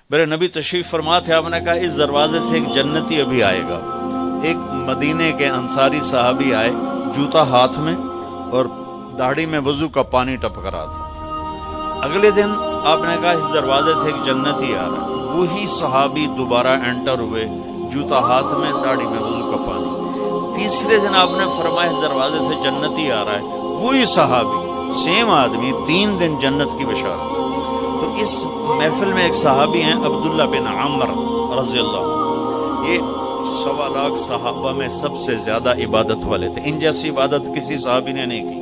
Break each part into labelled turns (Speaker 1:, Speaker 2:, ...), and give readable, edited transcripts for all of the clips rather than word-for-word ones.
Speaker 1: میرے نبی تشریف فرما تھے، آپ نے کہا اس دروازے سے ایک جنتی ابھی آئے گا۔ ایک مدینے کے انصاری صحابی آئے، جوتا ہاتھ میں اور داڑھی میں وضو کا پانی ٹپک رہا تھا۔ اگلے دن آپ نے کہا اس دروازے سے ایک جنتی آ رہا ہے، وہی صحابی دوبارہ انٹر ہوئے، جوتا ہاتھ میں، داڑھی میں وضو کا پانی۔ تیسرے دن آپ نے فرمایا اس دروازے سے جنتی آ رہا ہے، وہی صحابی، سیم آدمی، 3 دن جنت کی بشارت۔ تو اس محفل میں ایک صحابی ہیں عبداللہ بن عمر رضی اللہ عنہ، یہ 1.25 لاکھ صحابہ میں سب سے زیادہ عبادت والے تھے، ان جیسی عبادت کسی صحابی نے نہیں کی۔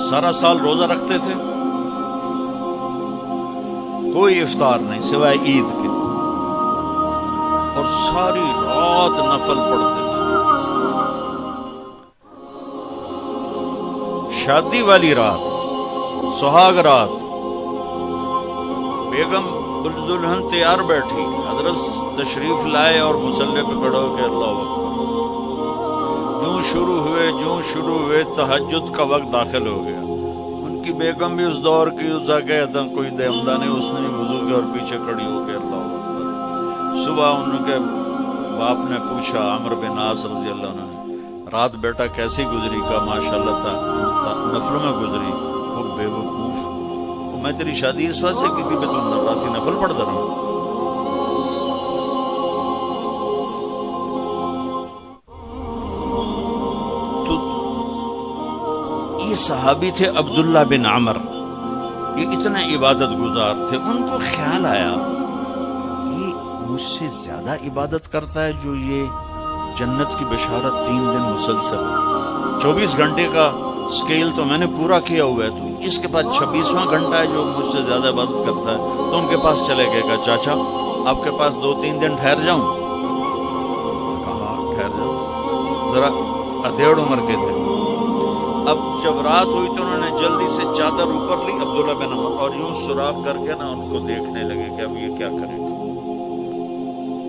Speaker 1: سارا سال روزہ رکھتے تھے، کوئی افطار نہیں سوائے عید کے، اور ساری رات نفل پڑھتے تھے۔ شادی والی رات، سہاگ رات، بیگم دلہن تیار بیٹھی، حضرت تشریف لائے اور مصلی پہ کھڑے ہو کے اللہ اکبر۔ جوں شروع ہوئے تہجد کا وقت داخل ہو گیا۔ ان کی بیگم بھی اس دور کی، اسا کہتا کوئی دہمدہ نہیں، اس نے بھی وضو کیا اور پیچھے کھڑی ہو کے اللہ اکبر۔ صبح ان کے باپ نے پوچھا، عمرو بن عاص رضی اللہ عنہ نے، رات بیٹا کیسی گزری؟ کا ماشاءاللہ تھا نفلوں میں گزری۔ وہ بے وقوف، میں تیری شادی اس وقت سے کی تھی، میں تو راتی نفل پڑھتا رہا۔ یہ صحابی تھے عبداللہ بن عمر، یہ اتنے عبادت گزار تھے۔ ان کو خیال آیا یہ مجھ سے زیادہ عبادت کرتا ہے جو یہ جنت کی بشارت 3 دن مسلسل، 24 گھنٹے کا سکیل تو میں نے پورا کیا ہوا ہے، تو اس کے بعد 26واں گھنٹہ ہے جو مجھ سے زیادہ عبادت کرتا ہے۔ تو ان کے پاس چلے گئے، کہا چاچا آپ کے پاس 2-3 دن ٹھہر جاؤں؟ کہا ٹھہر جاؤ، ذرا ادھیڑ عمر کے تھے۔ اب جب رات ہوئی تو انہوں نے جلدی سے چادر اوپر لی عبداللہ بن عمر، اور یوں سراغ کر کے نا ان کو دیکھنے لگے کہ اب یہ کیا کرے گا۔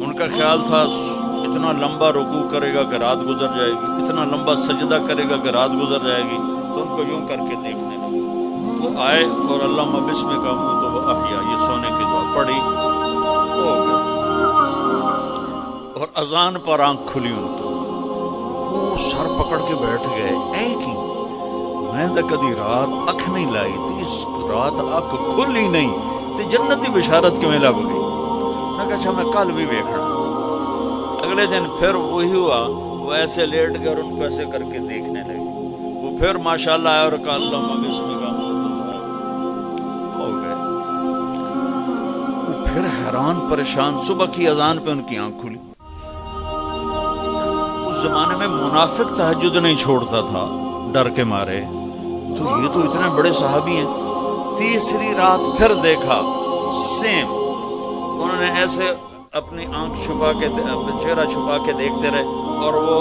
Speaker 1: ان کا خیال تھا اتنا لمبا رکوع کرے گا کہ رات گزر جائے گی، اتنا لمبا سجدہ کرے گا کہ رات گزر جائے گی، تو ان کو یوں کر کے دیکھنے لگے۔ وہ آئے اور اللہم بسمک اموت و احیا، یہ سونے کی دعا پڑھی، ہو گئے۔ اور اذان پر آنکھ کھلی ان کی، وہ سر پکڑ کے بیٹھ گئے، اے کی میں تو کدی رات اکھ نہیں لائی تھی، اس رات اکھ کھل ہی نہیں تے جنتی بشارت کے میں لگ گئی۔ میں کہا اچھا میں کل بھی دیکھنا۔ اگلے دن پھر وہی ہوا، وہ ایسے لیٹ گئے اور ان کو ایسے کر کے دیکھنے لگے۔ وہ پھر ماشاءاللہ آیا اور کہا اللہم بسمک ہو گئے۔ وہ پھر حیران پریشان، صبح کی اذان پہ ان کی آنکھ کھلی۔ اس زمانے میں منافق تہجد نہیں چھوڑتا تھا ڈر کے مارے، تو یہ تو اتنے بڑے صحابی ہیں۔ تیسری رات پھر دیکھا، سیم، انہوں نے ایسے اپنی آنکھ چھپا کے، چہرہ چھپا کے دیکھتے رہے، اور وہ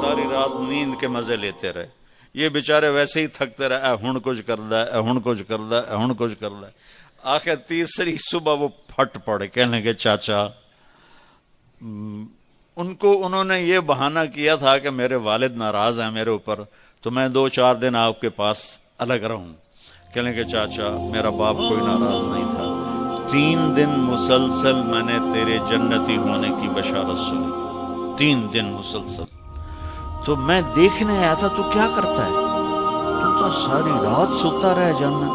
Speaker 1: ساری رات نیند کے مزے لیتے رہے۔ یہ بیچارے ویسے ہی تھکتے رہے، اے ہن کچھ کردا ہے، اے ہن کچھ کردا ہے، اے ہن کچھ کردا ہے۔ آخر تیسری صبح وہ پھٹ پڑے، کہنے لگے چاچا، انہوں نے یہ بہانہ کیا تھا کہ میرے والد ناراض ہیں میرے اوپر، تو میں 2-4 دن آپ کے پاس الگ رہوں۔ کہنے کہ چاچا میرا باپ کوئی ناراض نہیں تھا، 3 دن مسلسل میں نے تیرے جنتی ہونے کی بشارت سنی، 3 دن مسلسل، تو میں دیکھنے آیا تھا تو کیا کرتا ہے، تو ساری رات سوتا رہے جنت،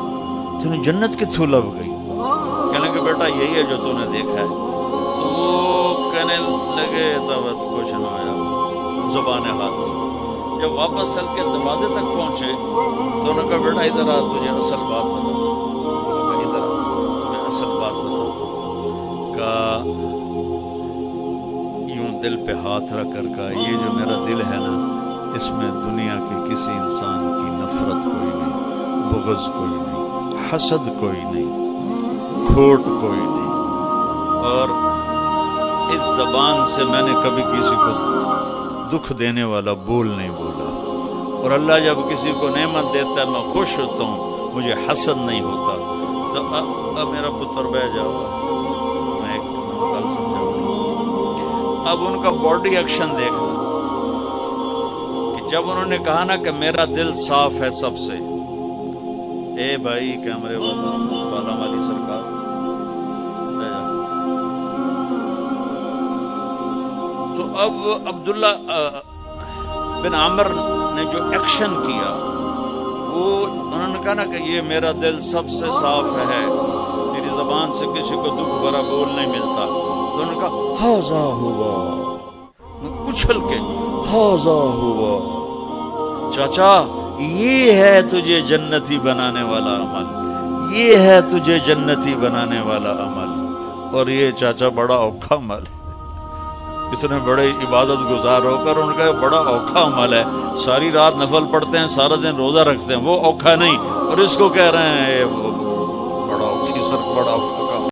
Speaker 1: تمہیں جنت کتھوں لگ گئی؟ کہنے کہ بیٹا یہی ہے جو تو نے دیکھا ہے۔ تو وہ کہنے لگے تب کچھ نہ ہویا، زبان ہاتھ سے۔ جب واپس چل کے دروازے تک پہنچے تو انہوں نے کہا بیٹا ادھر آ، تجھے اصل بات بتا، ادھر آ تمہیں اصل بات بتا۔ کہا یوں دل پہ ہاتھ رکھ کر کہا یہ جو میرا دل ہے نا، اس میں دنیا کے کسی انسان کی نفرت کوئی نہیں، بغض کوئی نہیں، حسد کوئی نہیں، کھوٹ کوئی نہیں، اور اس زبان سے میں نے کبھی کسی کو دکھ دینے والا بول نہیں بولا، اور اللہ جب کسی کو نعمت دیتا ہے میں خوش ہوتا ہوں، مجھے حسد نہیں ہوتا۔ تو اب میرا پتر بہ جاؤ، میں ایک کل سمجھاؤں۔ اب ان کا باڈی ایکشن دیکھنا کہ جب انہوں نے کہا نا کہ میرا دل صاف ہے سب سے، اے بھائی کیمرے والا بالا مالی سرکار لے جا۔ تو اب عبداللہ بن عامر نے جو ایکشن کیا وہ انہوں نے کہا نا کہ یہ میرا دل سب سے صاف ہے، میری زبان سے کسی کو دکھ بھرا بول نہیں ملتا، تو انہوں نے کہا ہاذا ہوا، اچھل کے ہاذا ہوا، چاچا یہ ہے تجھے جنتی بنانے والا عمل، یہ ہے تجھے جنتی بنانے والا عمل، اور یہ چاچا بڑا اوکھا عمل ہے، اتنے بڑے عبادت گزار ہو کر ان کا بڑا اوکھا عمل ہے، ساری رات نفل پڑھتے ہیں، سارا دن روزہ رکھتے ہیں، وہ اوکھا نہیں، اور اس کو کہہ رہے ہیں بڑا اوکھی سر، بڑا اوکھا